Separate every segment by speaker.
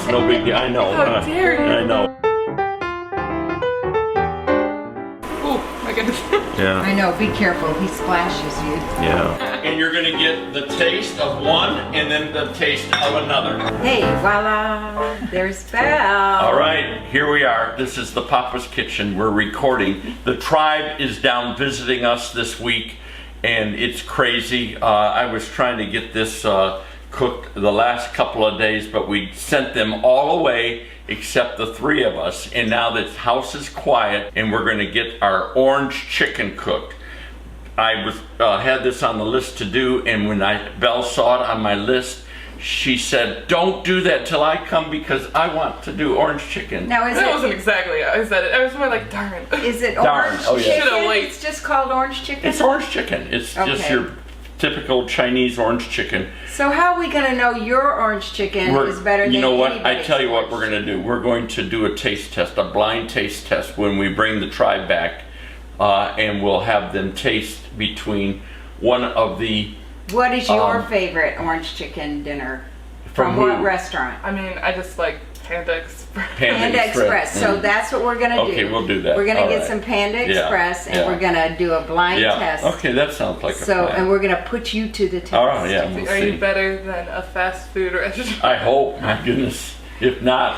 Speaker 1: No big deal. I know.
Speaker 2: How dare you?
Speaker 1: I know.
Speaker 2: Oh my goodness.
Speaker 1: Yeah.
Speaker 3: I know, be careful, he splashes you.
Speaker 1: Yeah. And you're gonna get the taste of one and then the taste of another.
Speaker 3: Hey, voila, there's Belle.
Speaker 1: All right, here we are. This is the Papa's Kitchen. We're recording. The tribe is down visiting us this week, and it's crazy. I was trying to get this cooked the last couple of days, but we sent them all away except the three of us. And now the house is quiet, and we're going to get our orange chicken cooked. I was had this on the list to do, and when Belle saw it on my list, she said, "Don't do that till I come because I want to do orange chicken."
Speaker 3: Now is
Speaker 2: That
Speaker 3: it?
Speaker 2: wasn't exactly how I said it. I was more like, darn.
Speaker 3: Is it
Speaker 1: Darn.
Speaker 3: orange
Speaker 1: Oh, yeah.
Speaker 3: chicken?
Speaker 2: Should've waited.
Speaker 3: It's just called orange chicken.
Speaker 1: It's orange chicken. It's just
Speaker 3: Okay.
Speaker 1: your typical Chinese orange chicken.
Speaker 3: So how are we gonna know your orange chicken is better than
Speaker 1: You know what? I
Speaker 3: anybody's
Speaker 1: tell you what
Speaker 3: orange
Speaker 1: we're going to do. We're going to do a taste test, a blind taste test when we bring the tribe back, and we'll have them taste between one of the.
Speaker 3: What is your favorite orange chicken dinner?
Speaker 1: From
Speaker 3: what
Speaker 1: who?
Speaker 3: restaurant?
Speaker 2: I mean, I just like Panda Express.
Speaker 3: Panda Express. So that's what we're gonna do.
Speaker 1: Okay, we'll do that.
Speaker 3: We're gonna
Speaker 1: All
Speaker 3: get
Speaker 1: right.
Speaker 3: some Panda
Speaker 1: Yeah,
Speaker 3: Express, and
Speaker 1: yeah.
Speaker 3: we're gonna do a blind
Speaker 1: Yeah.
Speaker 3: test.
Speaker 1: Okay, that sounds like a
Speaker 3: So,
Speaker 1: plan.
Speaker 3: and we're gonna put you to the test.
Speaker 1: All right, yeah. We'll
Speaker 2: Are
Speaker 1: see.
Speaker 2: you better than a fast food restaurant?
Speaker 1: I hope. My goodness. If not,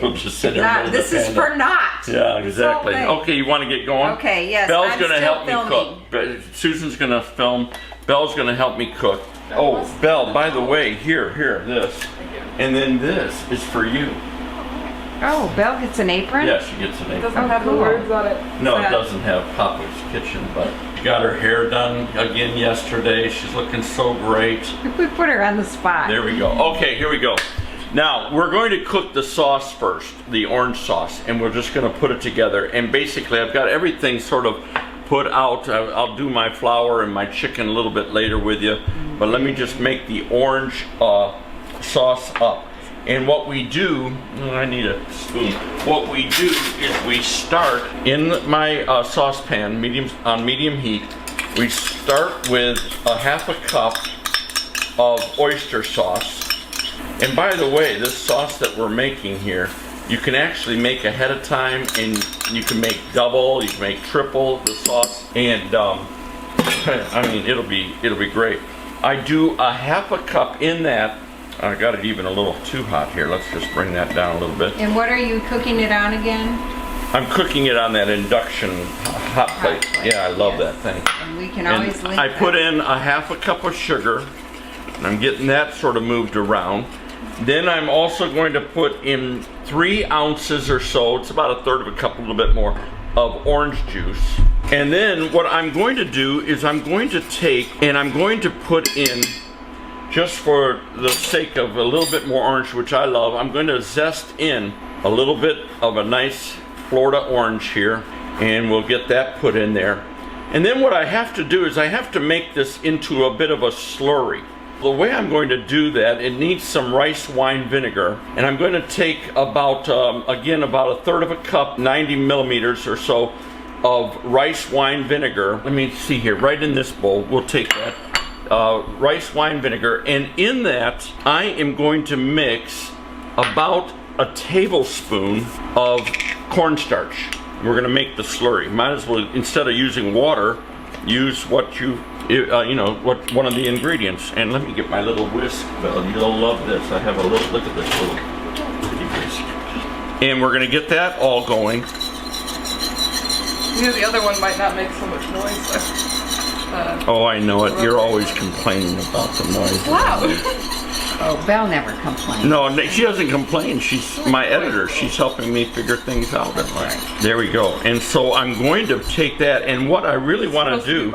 Speaker 1: we'll just sit there. and go to
Speaker 3: This
Speaker 1: the
Speaker 3: is
Speaker 1: Panda.
Speaker 3: for not.
Speaker 1: Yeah, exactly.
Speaker 3: thing.
Speaker 1: Okay, you want to get going?
Speaker 3: Okay, yes,
Speaker 1: Belle's
Speaker 3: I'm
Speaker 1: going to
Speaker 3: still
Speaker 1: help me
Speaker 3: filming.
Speaker 1: cook. Susan's going to film. Belle's going to help me cook. Oh, Belle, by the way, here, this. And then this is for you.
Speaker 3: Oh, Belle gets an apron?
Speaker 1: Yeah, she gets an
Speaker 2: It
Speaker 1: apron.
Speaker 2: doesn't have the
Speaker 3: cool.
Speaker 2: words on it.
Speaker 1: No, it
Speaker 2: Sad.
Speaker 1: doesn't have Papa's Kitchen, but she got her hair done again yesterday. She's looking so great.
Speaker 3: We put her on the spot.
Speaker 1: There we go. Okay, here we go. Now, we're going to cook the sauce first, the orange sauce, and we're just going to put it together. And basically, I've got everything sort of put out. I'll do my flour and my chicken a little bit later with you, but let me just make the orange sauce up. And what we do, I need a spoon. What we do is we start in my saucepan, on medium heat. We start with a half a cup of oyster sauce. And by the way, this sauce that we're making here, you can actually make ahead of time, and you can make double, you can make triple the sauce, and I mean it'll be great. I do a half a cup in that. I got it even a little too hot here. Let's just bring that down a little bit.
Speaker 3: And what are you cooking it on again?
Speaker 1: I'm cooking it on that induction hot plate.
Speaker 3: plate,
Speaker 1: Yeah, I love
Speaker 3: yes.
Speaker 1: that thing.
Speaker 3: And we can
Speaker 1: And
Speaker 3: always link
Speaker 1: I put
Speaker 3: that.
Speaker 1: in a half a cup of sugar, and I'm getting that sort of moved around. Then I'm also going to put in 3 ounces or so, it's about a third of a cup, a little bit more, of orange juice. And then what I'm going to do is I'm going to take and I'm going to put in, just for the sake of a little bit more orange, which I love, I'm going to zest in a little bit of a nice Florida orange here, and we'll get that put in there. And then what I have to do is I have to make this into a bit of a slurry. The way I'm going to do that, it needs some rice wine vinegar, and I'm going to take about, again, about a third of a cup, 90 millimeters or so, of rice wine vinegar. Let me see here, right in this bowl, we'll take that. Rice wine vinegar, and in that I am going to mix about a tablespoon of cornstarch. We're going to make the slurry. Might as well, instead of using water, use what what one of the ingredients. And let me get my little whisk, Belle. You'll love this. I have a little, look at this little whisk. And we're going to get that all going.
Speaker 2: You know, the other one might not make so much noise.
Speaker 1: Oh, I know it. You're always complaining about the noise.
Speaker 2: Wow.
Speaker 3: Oh, Belle never complains.
Speaker 1: No, she doesn't complain. She's my editor. She's helping me figure things out. There we go. And so I'm going to take that, and what I really want to do,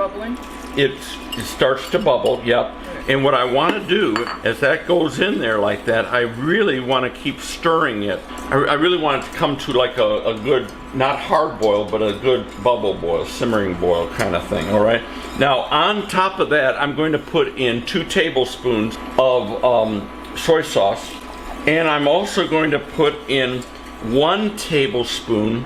Speaker 1: it starts to bubble, yep. And what I want to do, as that goes in there like that, I really want to keep stirring it. I really want it to come to like a good, not hard boil, but a good bubble boil, simmering boil kind of thing, all right? Now, on top of that, I'm going to put in 2 tablespoons of soy sauce, and I'm also going to put in 1 tablespoon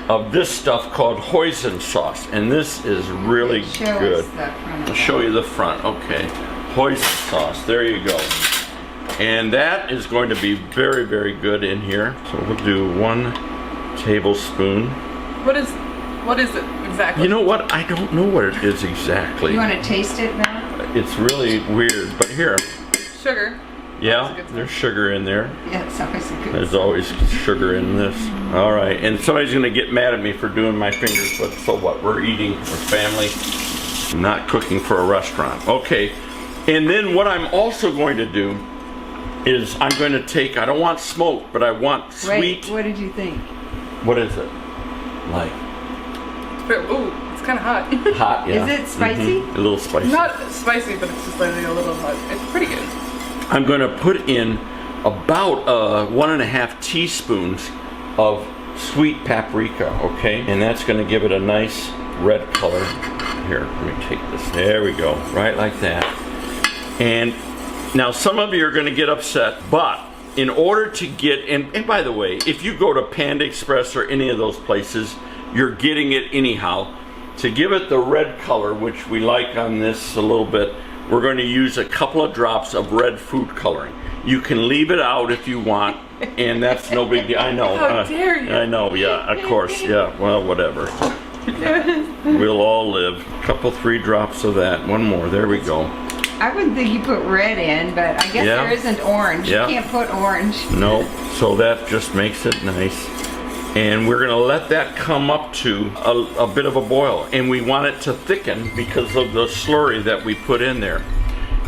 Speaker 1: of this stuff called hoisin sauce, and this is really good.
Speaker 3: Show us the front of
Speaker 1: I'll show you the front. Okay, hoisin sauce. There you go. And that is going to be very, very good in here. So we'll do 1 tablespoon.
Speaker 2: What is it exactly?
Speaker 1: You know what? I don't know what it is exactly.
Speaker 3: You want to taste it now?
Speaker 1: It's really weird, but here.
Speaker 2: Sugar.
Speaker 1: Yeah, there's sugar in there.
Speaker 3: Yeah, it's always a good.
Speaker 1: There's always sugar in this. All right, and somebody's gonna get mad at me for doing my fingers, but so what? We're eating, we're family, not cooking for a restaurant. Okay, and then what I'm also going to do is I'm going to take, I don't want smoke, but I want sweet.
Speaker 3: Wait, what did you think?
Speaker 1: What is it? Like?
Speaker 2: Ooh, it's kind of hot.
Speaker 1: Hot, yeah.
Speaker 3: Is it spicy?
Speaker 1: A little spicy.
Speaker 2: Not spicy, but it's just like a little hot. It's pretty good.
Speaker 1: I'm going to put in about 1.5 teaspoons of sweet paprika, okay? And that's going to give it a nice red color. Here, let me take this. There we go, right like that. And now some of you are going to get upset, but in order to get, and by the way, if you go to Panda Express or any of those places, you're getting it anyhow. To give it the red color, which we like on this a little bit, we're going to use a couple of drops of red food coloring. You can leave it out if you want, and that's no big deal. I know.
Speaker 2: How dare you?
Speaker 1: I know, yeah, of course, yeah. Well, whatever. We'll all live. A couple, 3 drops of that. One more. There we go.
Speaker 3: I wouldn't think you put red in, but I guess
Speaker 1: Yeah.
Speaker 3: there isn't orange.
Speaker 1: Yeah.
Speaker 3: You can't put orange.
Speaker 1: No, so that just makes it nice. And we're gonna let that come up to a bit of a boil. And we want it to thicken because of the slurry that we put in there.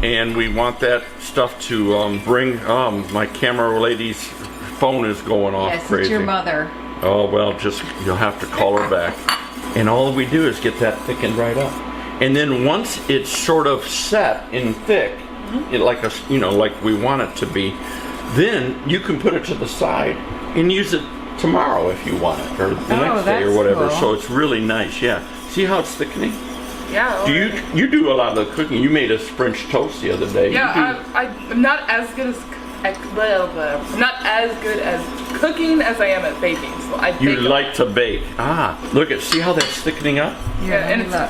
Speaker 1: And we want that stuff to bring, my camera lady's phone is going off
Speaker 3: Yes,
Speaker 1: crazy.
Speaker 3: it's your mother.
Speaker 1: Oh, well, just, you'll have to call her back. And all we do is get that thickened right up. And then once it's sort of set and thick, like a, like we want it to be, then you can put it to the side and use it tomorrow if you want it, or the next day or
Speaker 3: that's
Speaker 1: whatever.
Speaker 3: cool.
Speaker 1: So it's really nice, yeah. See how it's thickening?
Speaker 2: Yeah.
Speaker 1: Do you do a lot of the cooking? You made us French toast the other day.
Speaker 2: Yeah, I'm not as good as I'm not as good as cooking as I am at baking. So I bake
Speaker 1: You
Speaker 2: a lot.
Speaker 1: like to bake. Ah, look at, see how that's thickening up?
Speaker 2: Yeah, and it's.
Speaker 3: look.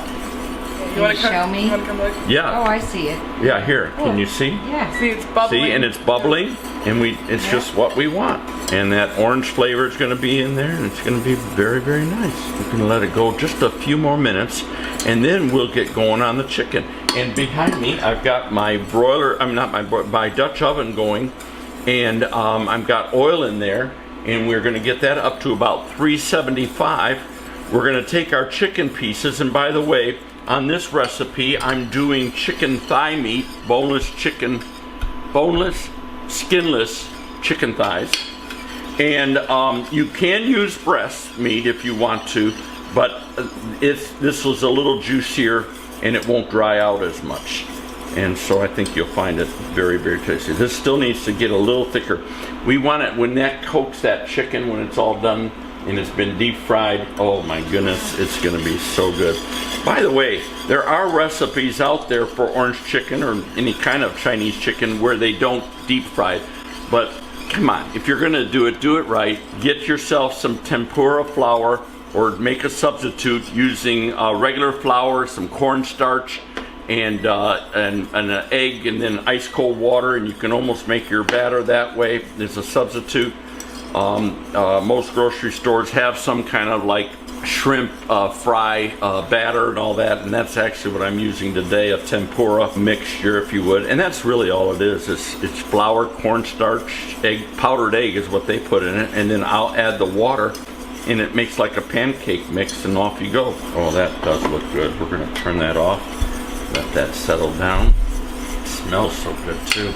Speaker 2: You want
Speaker 3: you
Speaker 2: to
Speaker 3: show me?
Speaker 2: You want to come look?
Speaker 1: Yeah.
Speaker 3: Oh, I see it.
Speaker 1: Yeah, here. Can you see?
Speaker 3: Yeah.
Speaker 2: See, it's bubbling.
Speaker 1: See, and it's bubbling, and it's just what we want. And that orange flavor is going to be in there, and it's going to be very, very nice. We're going to let it go just a few more minutes, and then we'll get going on the chicken. And behind me, I've got my broiler, my Dutch oven going, and I've got oil in there, and we're going to get that up to about 375. We're going to take our chicken pieces, and by the way, on this recipe, I'm doing chicken thigh meat, boneless, skinless chicken thighs. And you can use breast meat if you want to, but this was a little juicier and it won't dry out as much. And so I think you'll find it very, very tasty. This still needs to get a little thicker. We want it, when that coats that chicken, when it's all done, and it's been deep fried, oh my goodness, it's gonna be so good. By the way, there are recipes out there for orange chicken or any kind of Chinese chicken where they don't deep fry it. But come on, if you're gonna do it right. Get yourself some tempura flour or make a substitute using regular flour, some cornstarch, and an egg, and then ice cold water, and you can almost make your batter that way. There's a substitute. Most grocery stores have some kind of like shrimp fry batter and all that, and that's actually what I'm using today, a tempura mixture, if you would. And that's really all it is. It's flour, cornstarch, egg, powdered egg is what they put in it, and then I'll add the water, and it makes like a pancake mix, and off you go. Oh, that does look good. We're gonna turn that off, let that settle down. It smells so good too.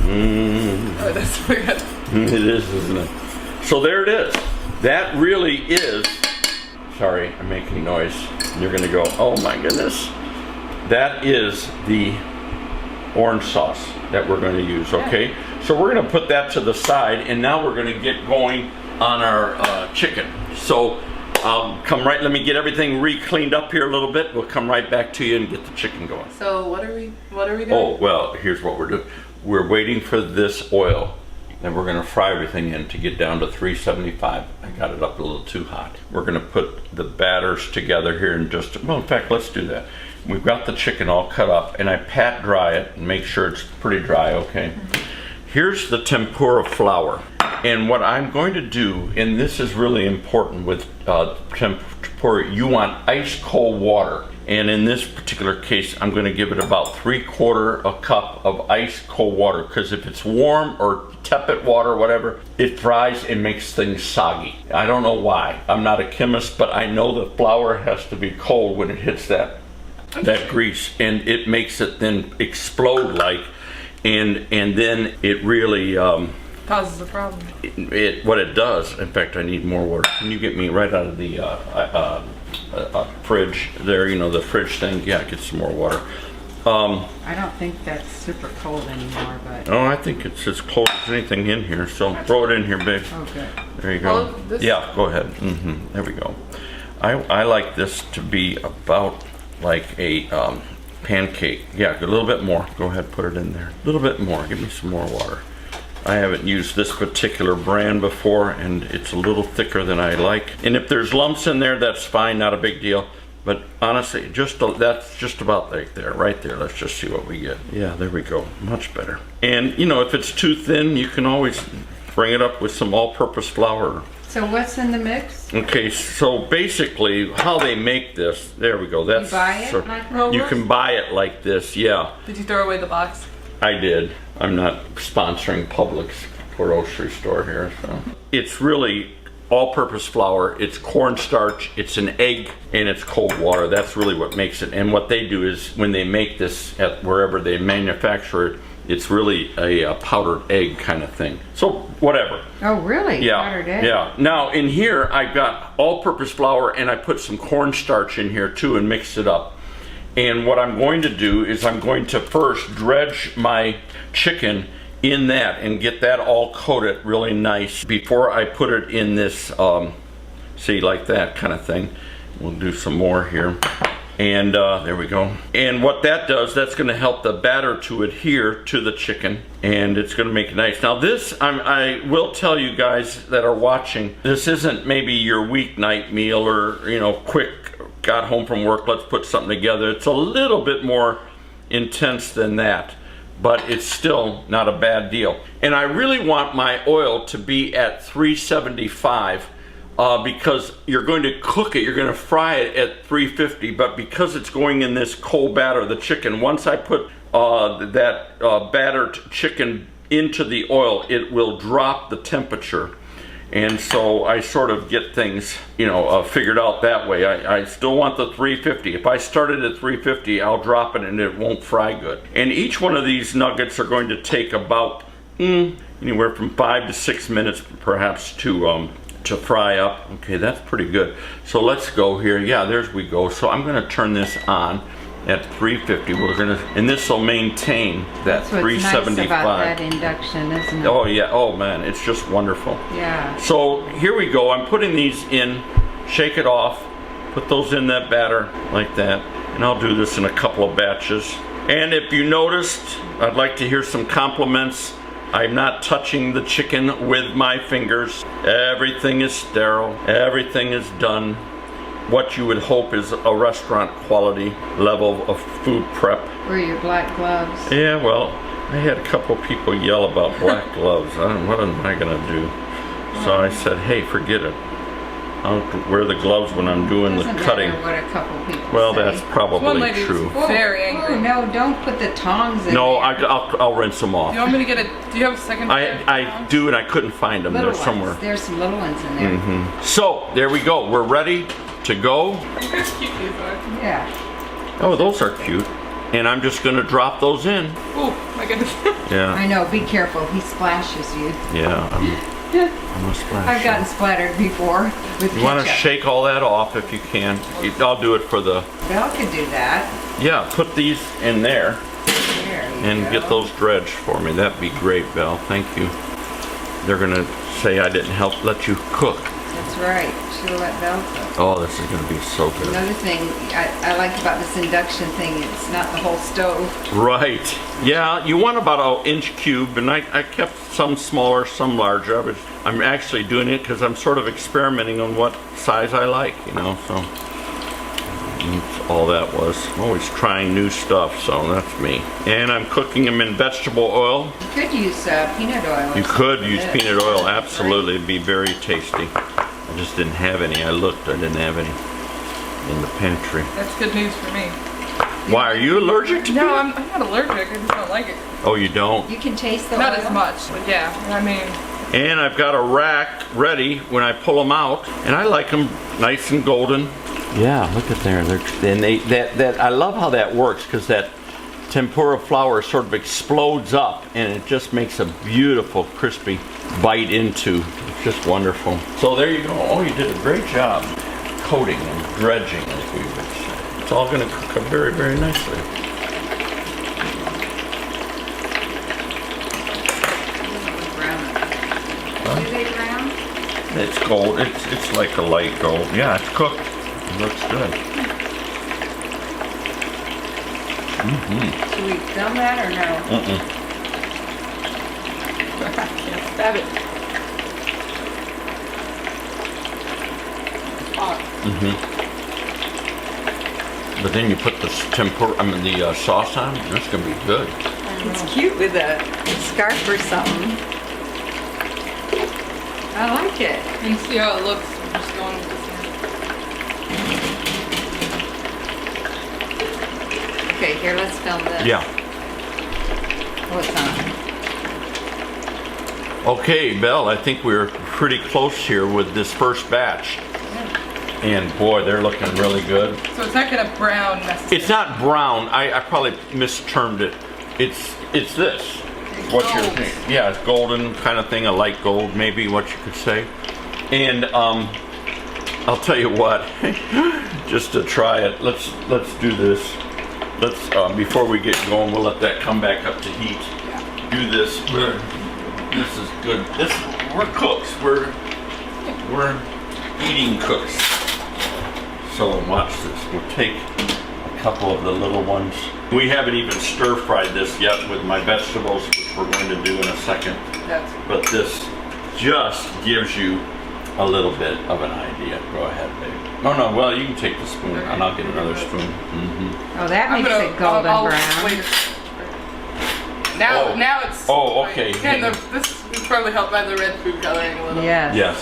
Speaker 2: Oh, that's weird.
Speaker 1: It is, isn't it? So there it is. That really is, sorry, I'm making noise. You're gonna go, oh my goodness. That is the orange sauce that we're gonna use, okay? So we're gonna put that to the side, and now we're gonna get going on our chicken. So let me get everything re-cleaned up here a little bit. We'll come right back to you and get the chicken going.
Speaker 2: So what are we doing?
Speaker 1: Oh, well, here's what we're doing. We're waiting for this oil. Then we're gonna fry everything in to get down to 375. I got it up a little too hot. We're gonna put the batters together here in well, in fact, let's do that. We've got the chicken all cut up, and I pat dry it and make sure it's pretty dry, okay? Here's the tempura flour. And what I'm going to do, and this is really important with tempura, you want ice cold water. And in this particular case, I'm going to give it about 3/4 a cup of ice cold water, because if it's warm or tepid water, whatever, it fries and makes things soggy. I don't know why. I'm not a chemist, but I know the flour has to be cold when it hits that grease, and it makes it then explode like, and then it really
Speaker 2: causes a problem.
Speaker 1: What it does, in fact, I need more water. Can you get me right out of the fridge there, you know, the fridge thing? Yeah, get some more water.
Speaker 3: I don't think that's super cold anymore, but...
Speaker 1: Oh, I think it's as cold as anything in here, so throw it in here, babe.
Speaker 3: Oh, good.
Speaker 1: There you go. Yeah, go ahead. There we go. I like this to be about like a pancake. Yeah, a little bit more. Go ahead, put it in there. A little bit more. Give me some more water. I haven't used this particular brand before, and it's a little thicker than I like. And if there's lumps in there, that's fine, not a big deal. But honestly, that's just about right there. Let's just see what we get. Yeah, there we go. Much better. And you know, if it's too thin, you can always bring it up with some all-purpose flour.
Speaker 3: So what's in the mix?
Speaker 1: Okay, so basically, how they make this, there we go. That's
Speaker 3: you buy it like that?
Speaker 1: You can buy it like this, yeah.
Speaker 2: Did you throw away the box?
Speaker 1: I did. I'm not sponsoring Publix grocery store here, so. It's really all-purpose flour, it's cornstarch, it's an egg, and it's cold water. That's really what makes it. And what they do is, when they make this at wherever they manufacture it, it's really a powdered egg kind of thing. So, whatever.
Speaker 3: Oh, really?
Speaker 1: Yeah,
Speaker 3: powdered egg?
Speaker 1: yeah. Now, in here, I've got all-purpose flour, and I put some cornstarch in here, too, and mixed it up. And what I'm going to do is I'm going to first dredge my chicken in that and get that all coated really nice before I put it in this, see, like that kind of thing. We'll do some more here. And there we go. And what that does, that's going to help the batter to adhere to the chicken, and it's going to make it nice. Now this, I will tell you guys that are watching, this isn't maybe your weeknight meal or, you know, quick, got home from work, let's put something together. It's a little bit more intense than that, but it's still not a bad deal. And I really want my oil to be at 375 because you're going to cook it, you're going to fry it at 350, but because it's going in this cold batter, the chicken, once I put that battered chicken into the oil, it will drop the temperature. And so I sort of get things, you know, figured out that way. I still want the 350. If I started at 350, I'll drop it and it won't fry good. And each one of these nuggets are going to take about anywhere from 5 to 6 minutes, perhaps, to fry up. Okay, that's pretty good. So let's go here. Yeah, there's we go. So I'm going to turn this on at 350. We're gonna, and this will maintain that 375.
Speaker 3: Nice about that induction, isn't it?
Speaker 1: Oh yeah. Oh man, it's just wonderful.
Speaker 3: Yeah.
Speaker 1: So here we go. I'm putting these in. Shake it off. Put those in that batter like that, and I'll do this in a couple of batches. And if you noticed, I'd like to hear some compliments. I'm not touching the chicken with my fingers. Everything is sterile. Everything is done what you would hope is a restaurant quality level of food prep.
Speaker 3: Or your black gloves.
Speaker 1: Yeah, well, I had a couple people yell about black gloves. What am I gonna do? So I said, hey, forget it. I'll wear the gloves when I'm doing the cutting.
Speaker 3: What a couple people
Speaker 1: well,
Speaker 3: say.
Speaker 1: that's probably true.
Speaker 2: Very angry.
Speaker 3: Oh, no, don't put the tongs in
Speaker 1: No,
Speaker 3: there.
Speaker 1: I'll rinse them off.
Speaker 2: Do you want me to get a, do you have a second?
Speaker 1: I do, and I couldn't find them.
Speaker 3: Little
Speaker 1: They're somewhere.
Speaker 3: ones. There's some little ones in there.
Speaker 1: So, there we go. We're ready to go.
Speaker 2: How cute these are.
Speaker 3: Yeah.
Speaker 1: Oh, those are cute. And I'm just going to drop those in.
Speaker 2: Oh, my goodness.
Speaker 1: Yeah.
Speaker 3: I know, be careful. He splashes you.
Speaker 1: Yeah, I'm a splash.
Speaker 3: I've gotten splattered before with ketchup.
Speaker 1: You want to shake all that off if you can. I'll do it for the...
Speaker 3: Belle could do that.
Speaker 1: Yeah, put these in there
Speaker 3: There you
Speaker 1: and
Speaker 3: go.
Speaker 1: get those dredged for me. That'd be great, Belle. Thank you. They're going to say I didn't help let you cook.
Speaker 3: That's right. Should have let Belle cook.
Speaker 1: Oh, this is going to be so good.
Speaker 3: Another thing I like about this induction thing, it's not the whole stove.
Speaker 1: Right. Yeah, you want about an inch cube, and I kept some smaller, some larger. I'm actually doing it because I'm sort of experimenting on what size I like, you know, so. all that was. I'm always trying new stuff, so that's me. And I'm cooking them in vegetable oil.
Speaker 3: You could use peanut oil.
Speaker 1: You could use
Speaker 3: Yeah.
Speaker 1: peanut oil, absolutely. It'd be very tasty. I just didn't have any. I looked, I didn't have any in the pantry.
Speaker 2: That's good news for me.
Speaker 1: Why, are you allergic to
Speaker 2: No,
Speaker 1: peanut?
Speaker 2: I'm not allergic. I just don't like it.
Speaker 1: Oh, you don't?
Speaker 3: You can taste the
Speaker 2: Not
Speaker 3: oil.
Speaker 2: as much, but yeah. I mean,
Speaker 1: And I've got a rack ready when I pull them out, and I like them nice and golden. Yeah, look at there. I love how that works, because that tempura flour sort of explodes up, and it just makes a beautiful, crispy bite into. It's just wonderful. So there you go. Oh, you did a great job coating and dredging, as we would say. It's all going to cook up very, very nicely.
Speaker 3: Do they brown?
Speaker 1: It's gold. It's like a light gold. Yeah, it's cooked. It looks good.
Speaker 3: Should we film that or no?
Speaker 2: I can't stab it. It's hot.
Speaker 1: But then you put the the sauce on. That's gonna be good.
Speaker 3: It's cute with a scarf or something. I like it.
Speaker 2: You can see how it looks. I'm just going with this here.
Speaker 3: Okay, here, let's film this.
Speaker 1: Yeah.
Speaker 3: Oh, it's on.
Speaker 1: Okay, Belle. I think we're pretty close here with this first batch. And boy, they're looking really good.
Speaker 2: So it's not gonna brown necessarily.
Speaker 1: It's not brown. I probably mistermed it. It's this. What you're
Speaker 2: Gold.
Speaker 1: thinking. Yeah, it's golden kind of thing, a light gold, maybe what you could say. And I'll tell you what, just to try it, let's do this. Let's before we get going, we'll let that come back up to heat. Do this. This is good. We're cooks. We're eating cooks. So watch this. We'll take a couple of the little ones. We haven't even stir-fried this yet with my vegetables, which we're going to do in a second. But this just gives you a little bit of an idea. Go ahead, babe. No, well, you can take the spoon, and I'll get another spoon.
Speaker 3: Oh, that makes it golden brown.
Speaker 2: Wait. Now it's.
Speaker 1: Oh, okay.
Speaker 2: And this is probably helped by the red food coloring a little.
Speaker 3: Yes.
Speaker 1: Yes.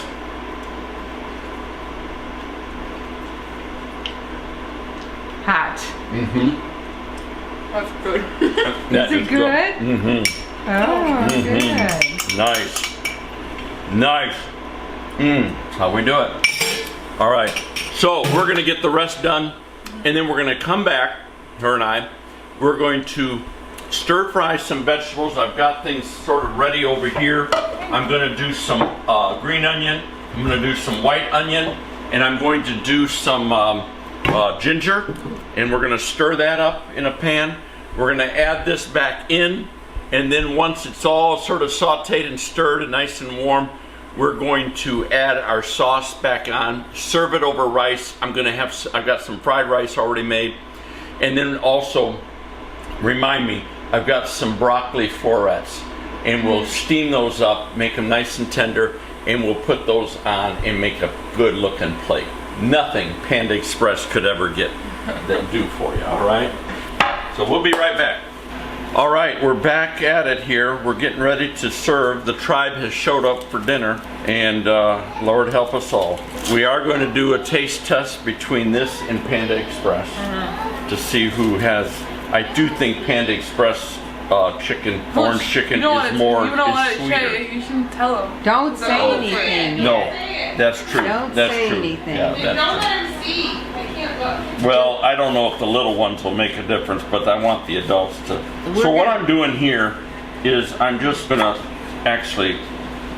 Speaker 3: Hot.
Speaker 2: That's good.
Speaker 1: That
Speaker 3: Is it good? Oh,
Speaker 1: Mm-hmm.
Speaker 3: good.
Speaker 1: Nice. That's how we do it. All right. So we're going to get the rest done, and then we're going to come back, her and I. We're going to stir fry some vegetables. I've got things sort of ready over here. I'm going to do some green onion. I'm going to do some white onion, and I'm going to do some ginger, and we're going to stir that up in a pan. We're going to add this back in, and then once it's all sort of sauteed and stirred and nice and warm, we're going to add our sauce back on, serve it over rice. I've got some fried rice already made, and then also remind me, I've got some broccoli florets, and we'll steam those up, make them nice and tender, and we'll put those on and make a good looking plate. Nothing Panda Express could ever do for you, all right? So we'll be right back. All right, we're back at it here. We're getting ready to serve. The tribe has showed up for dinner, and Lord help us all. We are going to do a taste test between this and Panda Express to see who has. I do think Panda Express orange chicken is sweeter.
Speaker 2: You shouldn't tell them.
Speaker 3: Don't say anything.
Speaker 1: No, that's true.
Speaker 3: Don't
Speaker 1: That's
Speaker 3: say
Speaker 1: true.
Speaker 3: anything.
Speaker 1: Yeah,
Speaker 2: Don't
Speaker 1: that's
Speaker 2: let them see. They can't look.
Speaker 1: true. Well, I don't know if the little ones will make a difference, but I want the adults to. So what I'm doing here is I'm just gonna actually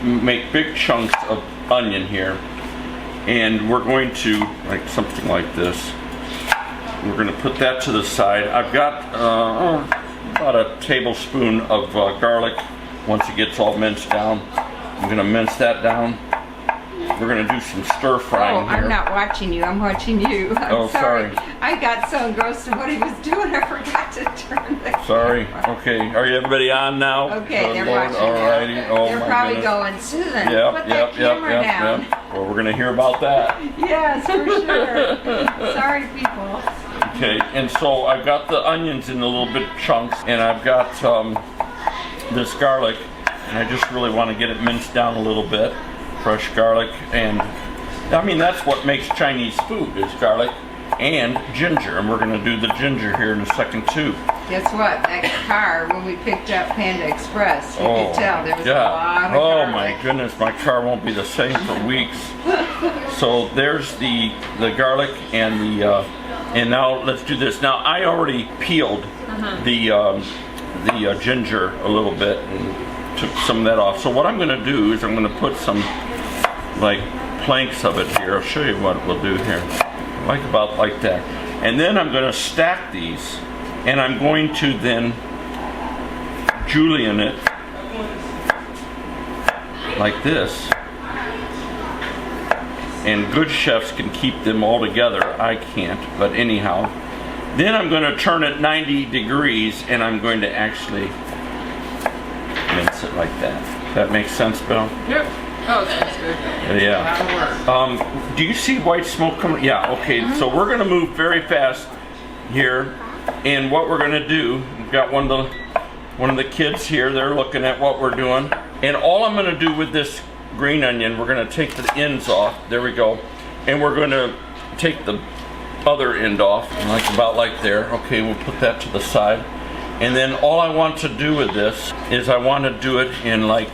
Speaker 1: make big chunks of onion here, and we're going to like something like this. We're going to put that to the side. I've got about a tablespoon of garlic. Once it gets all minced down, I'm going to mince that down. We're going to do some stir frying here.
Speaker 3: I'm not watching you. I'm watching you. I'm
Speaker 1: sorry.
Speaker 3: I got so engrossed in what he was doing, I forgot to turn the
Speaker 1: Sorry.
Speaker 3: camera.
Speaker 1: Okay. Are you everybody on now?
Speaker 3: Okay,
Speaker 1: Good
Speaker 3: they're
Speaker 1: Lord.
Speaker 3: watching.
Speaker 1: All righty. Oh,
Speaker 3: They're
Speaker 1: my
Speaker 3: probably
Speaker 1: goodness.
Speaker 3: going, Susan, put that camera down.
Speaker 1: Well, we're going to hear about that.
Speaker 3: Yes, for sure. Sorry, people.
Speaker 1: Okay, and so I've got the onions in a little bit chunks, and I've got this garlic, and I just really want to get it minced down a little bit. Fresh garlic, and I mean that's what makes Chinese food is garlic and ginger, and we're going to do the ginger here in a second too.
Speaker 3: Guess what? That car, when we picked up Panda Express, you could tell there was a lot of
Speaker 1: Oh
Speaker 3: garlic.
Speaker 1: my goodness, my car won't be the same for weeks. So there's the garlic and the and now let's do this. Now I already peeled the ginger a little bit and took some of that off. So what I'm going to do is I'm going to put some like planks of it here. I'll show you what we'll do here. About like that. And then I'm going to stack these, and I'm going to then julienne it like this. And good chefs can keep them all together. I can't, but anyhow. Then I'm going to turn it 90 degrees, and I'm going to actually mince it like that. Does that make sense, Belle?
Speaker 2: Yep. Oh, that's good.
Speaker 1: Yeah. Do you see white smoke coming? Yeah, okay. So we're going to move very fast here. And what we're going to do, we've got one of the kids here. They're looking at what we're doing. And all I'm going to do with this green onion, we're going to take the ends off. There we go. And we're going to take the other end off, about like there. Okay, we'll put that to the side. And then all I want to do with this is I want to do it in like...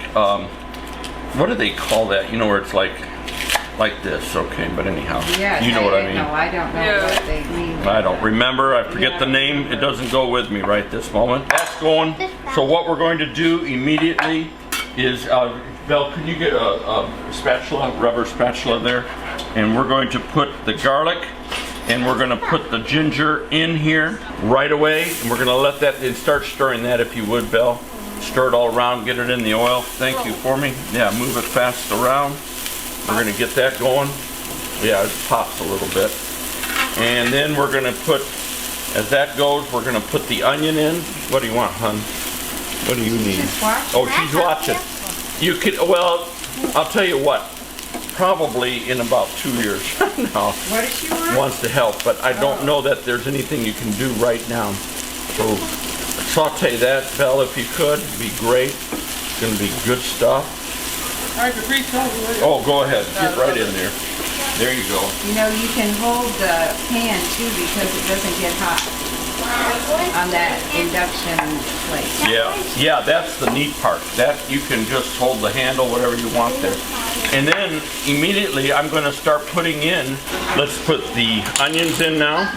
Speaker 1: what do they call that? You know, where it's like this, okay, but anyhow.
Speaker 3: Yeah,
Speaker 1: you know what I mean.
Speaker 3: No, I don't know what they mean.
Speaker 1: I don't remember. I forget the name. It doesn't go with me right this moment. That's going. So what we're going to do immediately is, Belle, can you get a spatula, rubber spatula there? And we're going to put the garlic and we're going to put the ginger in here right away. And we're going to let that, and start stirring that if you would, Belle. Stir it all around, get it in the oil. Thank you for me. Yeah, move it fast around. We're going to get that going. Yeah, it pops a little bit. And then we're going to put, as that goes, we're going to put the onion in. What do you want, hon? What do you need? Oh, she's watching. You could, well, I'll tell you what. Probably in about 2 years. No.
Speaker 3: What does she want?
Speaker 1: Wants to help, but I don't know that there's anything you can do right now. So saute that, Belle, if you could. It'd be great. It's going to be good stuff.
Speaker 2: I could reach over there.
Speaker 1: Oh, go ahead. Get right in there. There you go.
Speaker 3: You know, you can hold the pan too because it doesn't get hot on that induction plate.
Speaker 1: Yeah, that's the neat part. That you can just hold the handle, whatever you want there. And then immediately I'm going to start putting in, let's put the onions in now.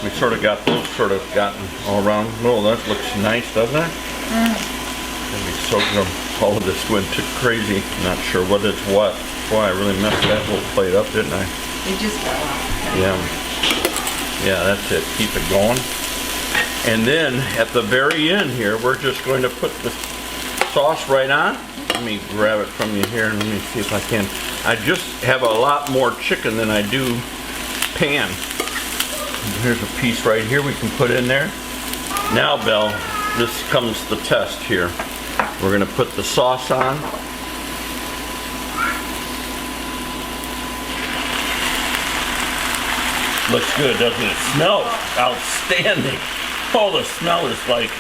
Speaker 1: We sort of got those sort of gotten all around. Oh, that looks nice, doesn't it? Gonna be soaking them. All of this went too crazy. Not sure what it's what. Boy, I really messed that whole plate up, didn't I?
Speaker 3: It just fell off.
Speaker 1: Yeah, that's it. Keep it going. And then at the very end here, we're just going to put the sauce right on. Let me grab it from you here and let me see if I can. I just have a lot more chicken than I do pan. Here's a piece right here we can put in there. Now, Belle, this comes the test here. We're going to put the sauce on. Looks good, doesn't it? Smells outstanding. Oh, the smell is like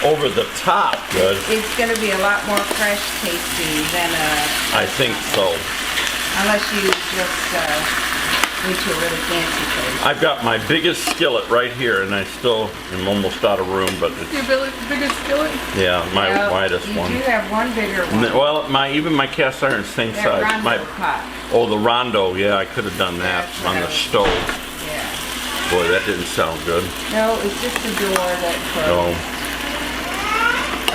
Speaker 1: over the top good.
Speaker 3: It's going to be a lot more fresh tasting than
Speaker 1: I think so.
Speaker 3: unless you just went to a really fancy place.
Speaker 1: I've got my biggest skillet right here, and I still am almost out of room, but it's,
Speaker 2: Your biggest skillet?
Speaker 1: yeah, my
Speaker 3: Well,
Speaker 1: widest
Speaker 3: you
Speaker 1: one.
Speaker 3: do have one bigger one.
Speaker 1: Well, even my cast iron's same
Speaker 3: That
Speaker 1: size.
Speaker 3: rondo pot.
Speaker 1: Oh, the rondo, yeah, I could have done that
Speaker 3: That's
Speaker 1: on the
Speaker 3: right.
Speaker 1: stove.
Speaker 3: Yeah.
Speaker 1: Boy, that didn't sound good.
Speaker 3: No, it's just the door that closed.
Speaker 1: No.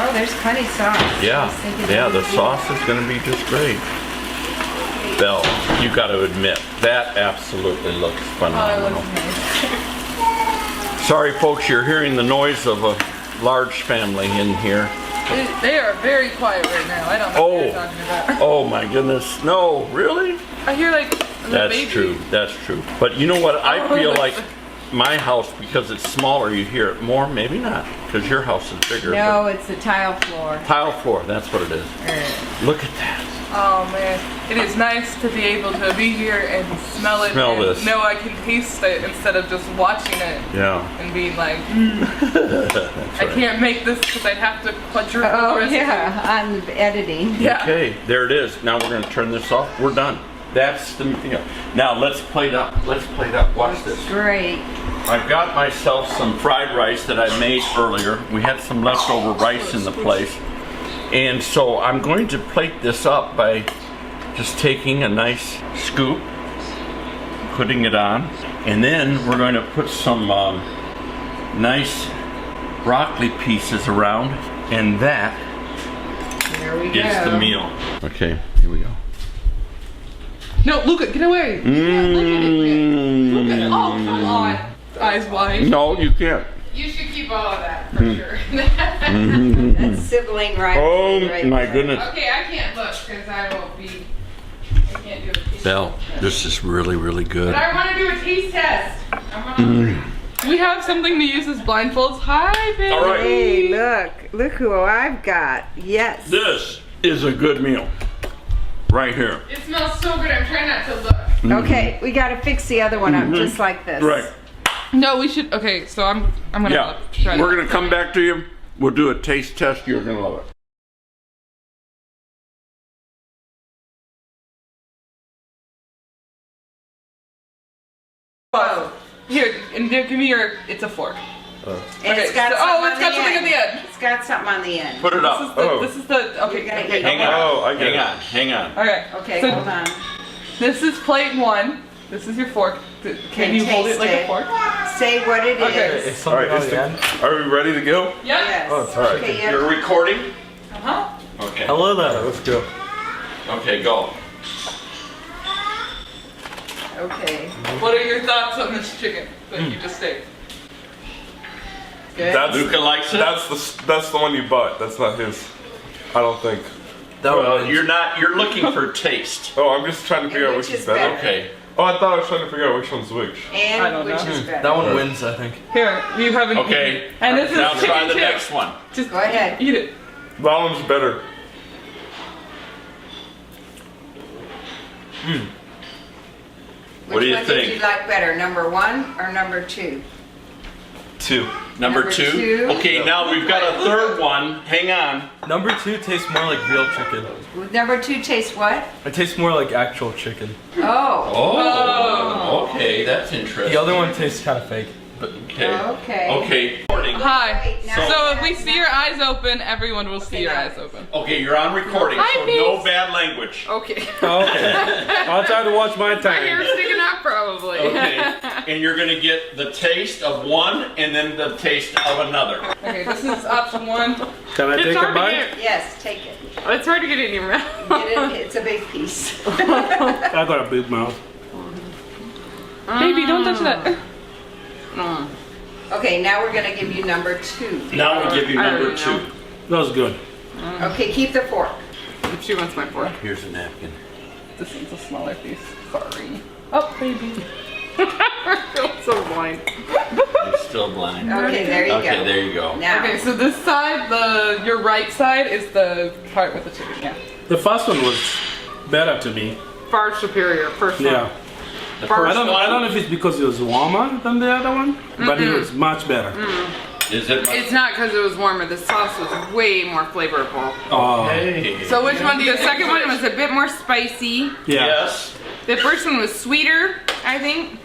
Speaker 3: Oh, there's plenty of sauce. I
Speaker 1: Yeah,
Speaker 3: was thinking
Speaker 1: yeah,
Speaker 3: that
Speaker 1: the
Speaker 3: would be-
Speaker 1: sauce is going to be just great. Belle, you got to admit, that absolutely looks
Speaker 2: Oh, it
Speaker 1: phenomenal.
Speaker 2: looks nice.
Speaker 1: Sorry, folks, you're hearing the noise of a large family in here.
Speaker 2: They are very quiet right now. I don't know what you're talking about.
Speaker 1: Oh my goodness, no, really?
Speaker 2: I hear like the
Speaker 1: That's
Speaker 2: baby.
Speaker 1: true, that's true. But you know what, I
Speaker 2: Oh,
Speaker 1: feel
Speaker 2: that's-
Speaker 1: like my house, because it's smaller, you hear it more. Maybe not, because your house is bigger.
Speaker 3: No, it's the tile floor.
Speaker 1: Tile floor, that's what it is. Look at that.
Speaker 2: Oh man, it is nice to be able to be here and smell it.
Speaker 1: Smell
Speaker 2: and
Speaker 1: this.
Speaker 2: know I can taste it instead of just watching it
Speaker 1: Yeah.
Speaker 2: and being like,
Speaker 1: That's
Speaker 2: I
Speaker 1: right.
Speaker 2: can't make this because I'd have to quadruple the
Speaker 3: Oh,
Speaker 2: recipe.
Speaker 3: yeah, on the editing.
Speaker 2: Yeah.
Speaker 1: Okay, there it is. Now we're going to turn this off. We're done. That's the meal. Now let's plate up. Let's plate up. Watch this.
Speaker 3: Great.
Speaker 1: I've got myself some fried rice that I made earlier. We had some leftover rice in the place. And so I'm going to plate this up by just taking a nice scoop, putting it on, and then we're going to put some nice broccoli pieces around, and that
Speaker 3: There we
Speaker 1: is
Speaker 3: go.
Speaker 1: the meal. Okay, here we go.
Speaker 2: No, Luca, get away. Luca, oh, come on. Eyes wide.
Speaker 1: No, you can't.
Speaker 2: You should keep all of that for sure.
Speaker 3: That's sibling rivalry
Speaker 1: Oh
Speaker 3: right
Speaker 1: my
Speaker 3: there.
Speaker 1: goodness.
Speaker 2: Okay, I can't look because I won't be. I can't do a taste
Speaker 1: Belle,
Speaker 2: test.
Speaker 1: this is really, really good.
Speaker 2: But I want to do a taste test. We have something to use as blindfolds. Hi, baby.
Speaker 1: All right.
Speaker 3: Hey, look who I've got. Yes.
Speaker 1: This is a good meal. Right here.
Speaker 2: It smells so good. I'm trying not to look.
Speaker 3: Okay, we gotta fix the other one up just like this.
Speaker 1: Right.
Speaker 2: No, we should. Okay, so I'm gonna
Speaker 1: Yeah.
Speaker 2: try.
Speaker 1: We're going to come back to you. We'll do a taste test. You're going to love it.
Speaker 2: Oh, here, and give me your. It's a fork.
Speaker 3: And
Speaker 2: Okay,
Speaker 3: it's got
Speaker 2: so-
Speaker 3: something
Speaker 2: oh, it's got something at the end.
Speaker 3: It's got something on the end.
Speaker 1: Put it
Speaker 2: This
Speaker 1: up.
Speaker 2: is the.
Speaker 4: Oh.
Speaker 2: This is the. Okay.
Speaker 3: You're gonna
Speaker 2: Okay.
Speaker 3: eat
Speaker 1: Hang
Speaker 3: it.
Speaker 1: on.
Speaker 4: Oh, I get
Speaker 1: Hang
Speaker 4: it.
Speaker 1: on. Hang on.
Speaker 2: Okay.
Speaker 3: Okay,
Speaker 2: So
Speaker 3: hold on.
Speaker 2: this is plate one. This is your fork. Can
Speaker 3: Okay,
Speaker 2: you hold it
Speaker 3: taste
Speaker 2: like
Speaker 3: it.
Speaker 2: a fork?
Speaker 3: Say what it is.
Speaker 2: Okay.
Speaker 4: It's
Speaker 1: All right,
Speaker 4: something on
Speaker 1: it's
Speaker 4: the end.
Speaker 1: Are we ready to go?
Speaker 2: Yep.
Speaker 3: Yes.
Speaker 4: Oh, it's all right.
Speaker 3: Okay, yeah.
Speaker 1: You're recording?
Speaker 2: Uh huh.
Speaker 1: Okay.
Speaker 4: Hello there. Let's go.
Speaker 1: Okay, go.
Speaker 3: Okay.
Speaker 2: What are your thoughts on this chicken that you just ate?
Speaker 3: Good.
Speaker 4: That's
Speaker 1: Luca likes it?
Speaker 4: that's the one you bought. That's not his. I don't think.
Speaker 1: Well, you're not. You're looking for taste.
Speaker 4: Oh, I'm just trying to figure out
Speaker 3: which
Speaker 4: which is
Speaker 3: is
Speaker 4: better.
Speaker 3: better?
Speaker 1: Okay.
Speaker 4: Oh, I thought I was trying to figure out which one's which.
Speaker 2: I
Speaker 3: And
Speaker 2: don't
Speaker 3: which
Speaker 2: know.
Speaker 3: is better?
Speaker 5: That one wins, I think.
Speaker 2: Here, you haven't.
Speaker 1: Okay.
Speaker 2: eaten. And this
Speaker 1: Now
Speaker 2: is
Speaker 1: try
Speaker 2: chicken
Speaker 1: the
Speaker 2: too.
Speaker 1: next one.
Speaker 2: Just
Speaker 3: Go ahead.
Speaker 2: eat it.
Speaker 4: That one's better.
Speaker 1: What do you
Speaker 3: Which one
Speaker 1: think?
Speaker 3: did you like better, number 1 or number 2?
Speaker 4: 2.
Speaker 1: Number
Speaker 3: Number
Speaker 1: two.
Speaker 3: two.
Speaker 1: Okay, now we've got a third one. Hang on.
Speaker 5: Number 2 tastes more like real chicken.
Speaker 3: Number 2 tastes what?
Speaker 5: It tastes more like actual chicken.
Speaker 3: Oh.
Speaker 1: Oh. Okay, that's interesting.
Speaker 5: The other one tastes kind of fake.
Speaker 1: But okay.
Speaker 3: Okay.
Speaker 1: Okay. Recording.
Speaker 2: Hi.
Speaker 3: Wait, now-
Speaker 2: So if we see your eyes open, everyone will see your
Speaker 3: now-
Speaker 2: eyes open.
Speaker 1: Okay, you're on recording,
Speaker 2: Hi,
Speaker 1: so no
Speaker 2: peace.
Speaker 1: bad language.
Speaker 2: Okay.
Speaker 4: Okay. I'll try to watch my
Speaker 2: My
Speaker 4: time.
Speaker 2: hair's sticking out probably.
Speaker 1: Okay. And you're gonna get the taste of one and then the taste of another.
Speaker 2: Okay, this is option 1.
Speaker 4: Can I take a bite?
Speaker 3: Yes, take it.
Speaker 2: It's hard to get in your mouth.
Speaker 3: Get it. It's a big piece.
Speaker 4: I got a big mouth.
Speaker 2: Baby, don't touch that.
Speaker 3: Okay, now we're gonna give you number 2.
Speaker 1: Now we give you
Speaker 2: I
Speaker 1: number
Speaker 2: already know.
Speaker 1: 2.
Speaker 4: That was good.
Speaker 3: Okay, keep the fork.
Speaker 2: She wants my fork.
Speaker 1: Here's a napkin.
Speaker 2: This is a smaller piece. Sorry. Oh, baby. I feel so blind.
Speaker 1: You're still blind.
Speaker 3: Okay, there you
Speaker 1: Okay,
Speaker 3: go.
Speaker 1: there you go.
Speaker 3: Now,
Speaker 2: Okay, so this side, your right side is the part with the chicken. Yeah.
Speaker 4: The first one was better to me.
Speaker 2: Far superior. First one.
Speaker 4: Yeah.
Speaker 1: The
Speaker 4: I
Speaker 1: first
Speaker 4: don't
Speaker 1: one,
Speaker 4: know if it's because it was warmer than the other one, but it was much better.
Speaker 1: is it?
Speaker 2: It's not because it was warmer. The sauce was way more flavorful.
Speaker 4: Oh,
Speaker 1: Hey.
Speaker 2: So which one do you? The second one was a bit more spicy.
Speaker 4: yeah.
Speaker 1: Yes.
Speaker 2: The first one was sweeter, I think.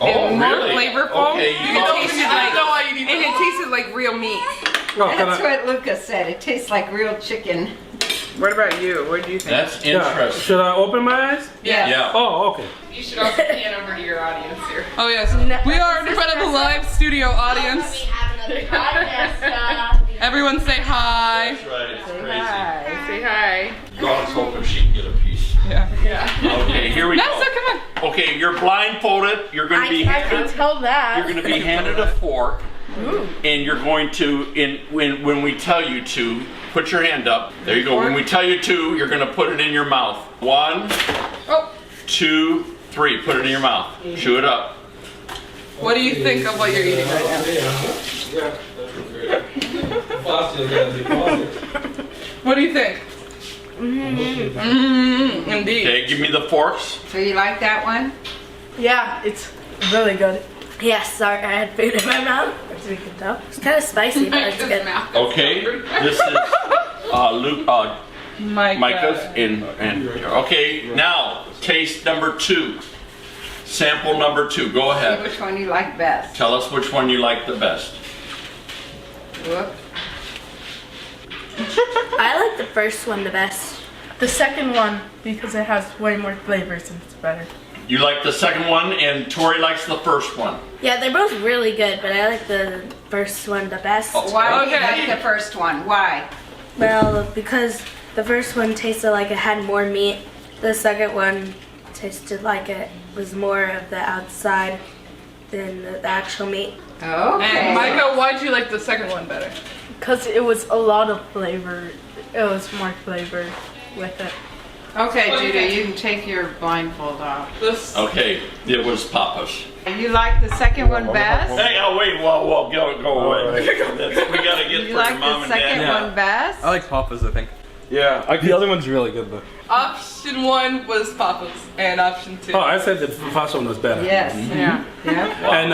Speaker 1: Oh,
Speaker 2: and more
Speaker 1: really?
Speaker 2: flavorful.
Speaker 1: Okay,
Speaker 2: And
Speaker 1: you
Speaker 2: it
Speaker 1: thought-
Speaker 2: tasted like, and it tasted like real meat.
Speaker 4: Oh, can
Speaker 3: that's
Speaker 4: I,
Speaker 3: what Lucas said. It tastes like real chicken.
Speaker 2: What about you? What do you think?
Speaker 1: That's
Speaker 4: yeah.
Speaker 1: interesting.
Speaker 4: Should I open my eyes?
Speaker 3: Yes.
Speaker 1: Yeah.
Speaker 4: Oh, okay.
Speaker 2: You should also pan over to your audience here. Oh yes, we are in front of the live studio audience. Everyone say hi.
Speaker 1: That's right. It's crazy.
Speaker 3: Hi.
Speaker 2: Say hi.
Speaker 1: God's hoping she can get a piece.
Speaker 2: Yeah.
Speaker 1: Okay, here we
Speaker 2: No,
Speaker 1: go.
Speaker 2: sir, come on.
Speaker 1: Okay, you're blindfolded. You're going to be handed.
Speaker 6: tell that.
Speaker 1: You're going to be handed a fork, and you're going to, when we tell you to, put your hand up. There you go. When we tell you to, you're going to put it in your mouth. 1,
Speaker 2: Oh.
Speaker 1: 2, 3. Put it in your mouth. Chew it up.
Speaker 2: What do you think of what you're eating right now? What do you think? Indeed.
Speaker 1: Okay, give me the forks.
Speaker 3: So you like that one?
Speaker 2: Yeah, it's really good.
Speaker 6: Yes, sorry, I had food in my mouth, as we can tell. It's kind of spicy, but it's good.
Speaker 1: Okay, this is Luke, Micah's and okay, now taste number 2. Sample number 2. Go
Speaker 3: See
Speaker 1: ahead.
Speaker 3: which one you like best.
Speaker 1: Tell us which one you like the best.
Speaker 3: Whoop.
Speaker 6: I like the first one the best.
Speaker 2: The second one, because it has way more flavors and it's better.
Speaker 1: You like the second one, and Tori likes the first one.
Speaker 6: Yeah, they're both really good, but I like the first one the best.
Speaker 3: Why do you
Speaker 2: Okay.
Speaker 3: like the first one? Why?
Speaker 6: Well, because the first one tasted like it had more meat. The second one tasted like it was more of the outside than the actual meat.
Speaker 3: Okay.
Speaker 2: And Micah, why'd you like the second one better?
Speaker 7: Because it was a lot of flavor. It was more flavor with it.
Speaker 3: Okay, Judah, you can take your blindfold off.
Speaker 2: This.
Speaker 1: Okay, it was Papa's.
Speaker 3: You like the second one best?
Speaker 1: Hey, oh wait, whoa, go away. We gotta get
Speaker 3: You
Speaker 1: for
Speaker 3: like
Speaker 1: your mom
Speaker 3: the
Speaker 1: and
Speaker 3: second
Speaker 1: dad.
Speaker 3: one best?
Speaker 5: I like Papa's, I think.
Speaker 4: Yeah.
Speaker 5: The other one's really good though.
Speaker 2: Option 1 was Papa's, and option 2.
Speaker 4: Oh, I said the first one was better.
Speaker 3: Yes. Yeah.
Speaker 4: And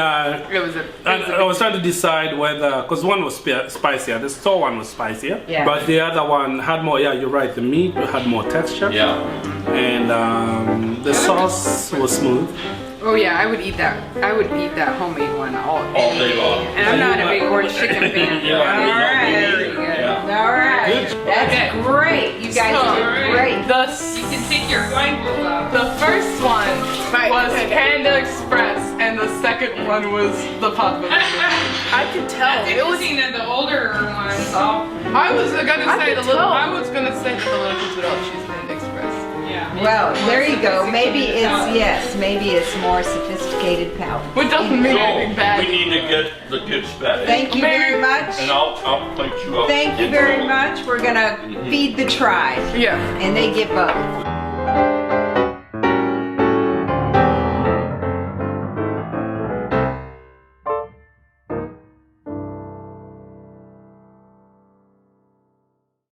Speaker 2: It was a.
Speaker 4: I was trying to decide whether, because one was spicier, the store one was spicier,
Speaker 3: Yeah.
Speaker 4: but the other one had more. Yeah, you're right. The meat had more texture,
Speaker 1: Yeah.
Speaker 4: and the sauce was smooth.
Speaker 3: Oh yeah, I would eat that. I would eat that homemade one all
Speaker 1: day long.
Speaker 3: And I'm not a big orange chicken fan.
Speaker 1: Yeah,
Speaker 3: All
Speaker 1: no,
Speaker 3: right.
Speaker 1: me
Speaker 3: Very
Speaker 1: neither.
Speaker 3: good.
Speaker 1: Yeah.
Speaker 3: All right. That's
Speaker 2: Okay.
Speaker 3: great. You guys did great.
Speaker 2: You
Speaker 3: can take your blindfold off.
Speaker 2: The first one was Panda Express, and the second one was the Papa's.
Speaker 7: I could tell. It was
Speaker 3: the older ones.
Speaker 2: I was gonna say the
Speaker 7: could
Speaker 2: little.
Speaker 7: tell.
Speaker 2: I was gonna say that the little kids would all choose Panda Express.
Speaker 3: Well, there you go. Maybe it's more sophisticated palate.
Speaker 2: Which doesn't mean anything
Speaker 1: So,
Speaker 2: bad.
Speaker 1: we need to get the kids fed.
Speaker 3: Thank you very much.
Speaker 1: And I'll plate you up.
Speaker 3: Thank you very much. We're gonna feed the tribe,
Speaker 2: Yeah.
Speaker 3: and they get both.